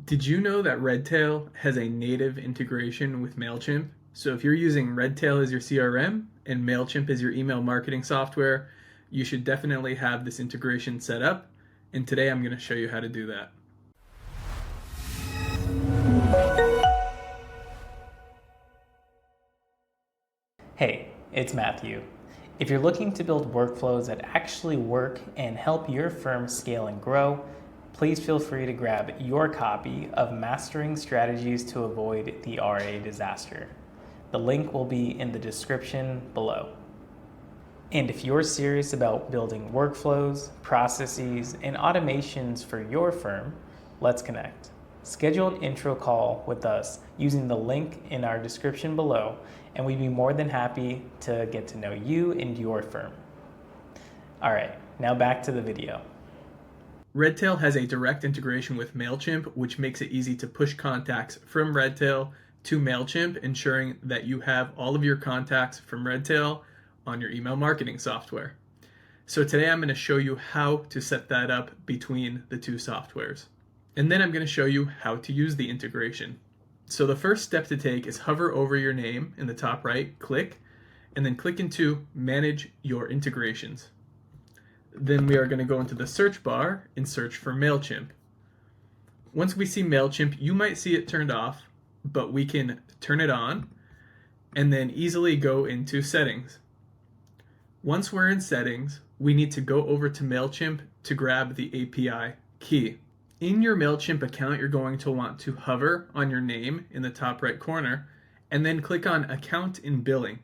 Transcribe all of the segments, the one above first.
Did you know that Redtail has a native integration with Mailchimp? So if you're using Redtail as your CRM and Mailchimp as your email marketing software, you should definitely have this integration set up. And today I'm going to show you how to do that. Hey, it's Matthew. If you're looking to build workflows that actually work and help your firm scale and grow, please feel free to grab your copy of Mastering Strategies to Avoid the RA Disaster. The link will be in the description below. And if you're serious about building workflows, processes, and automations for your firm, let's connect. Schedule an intro call with us using the link in our description below, and we'd be more than happy to get to know you and your firm. All right, now back to the video. Redtail has a direct integration with Mailchimp, which makes it easy to push contacts from Redtail to Mailchimp, ensuring that you have all of your contacts from Redtail on your email marketing software. So today I'm going to show you how to set that up between the two softwares. And then I'm going to show you how to use the integration. So the first step to take is hover over your name in the top right, click, and then click into Manage Your Integrations. Then we are going to go into the search bar and search for Mailchimp. Once we see Mailchimp, you might see it turned off, but we can turn it on and then easily go into settings. Once we're in settings, we need to go over to Mailchimp to grab the API key. In your Mailchimp account, you're going to want to hover on your name in the top right corner and then click on Account in Billing.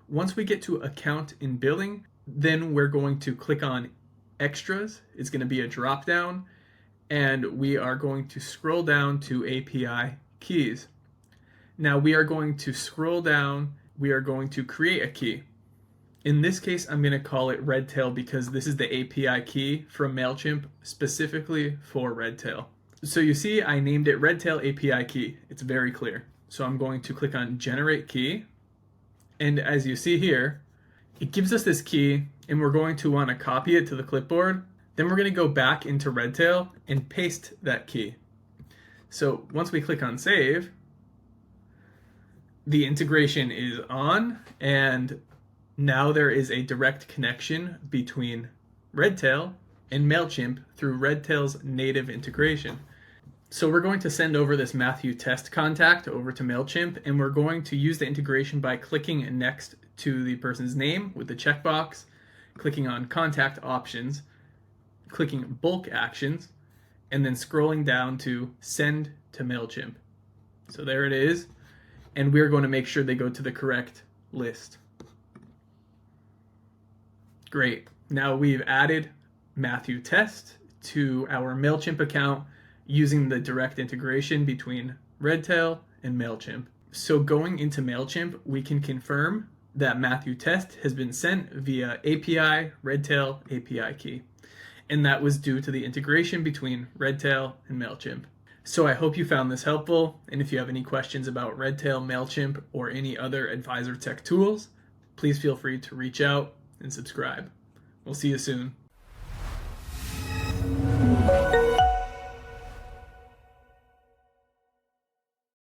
Once we get to Account in Billing, then we're going to click on Extras. It's going to be a drop down, and we are going to scroll down to API keys. Now we are going to scroll down, we are going to create a key. In this case, I'm going to call it Redtail because this is the API key from Mailchimp specifically for Redtail. So you see, I named it Redtail API key. It's very clear. So I'm going to click on Generate Key. And as you see here, it gives us this key, and we're going to want to copy it to the clipboard. Then we're going to go back into Redtail and paste that key. So once we click on Save, the integration is on, and now there is a direct connection between Redtail and Mailchimp through Redtail's native integration. So we're going to send over this Matthew test contact over to Mailchimp, and we're going to use the integration by clicking next to the person's name with the checkbox, clicking on Contact Options, clicking Bulk Actions, and then scrolling down to Send to Mailchimp. So there it is, and we're going to make sure they go to the correct list. Great. Now we've added Matthew Test to our Mailchimp account using the direct integration between Redtail and Mailchimp. So going into Mailchimp, we can confirm that Matthew Test has been sent via API Redtail API key. And that was due to the integration between Redtail and Mailchimp. So I hope you found this helpful. And if you have any questions about Redtail, Mailchimp, or any other Advisor Tech tools, please feel free to reach out and subscribe. We'll see you soon.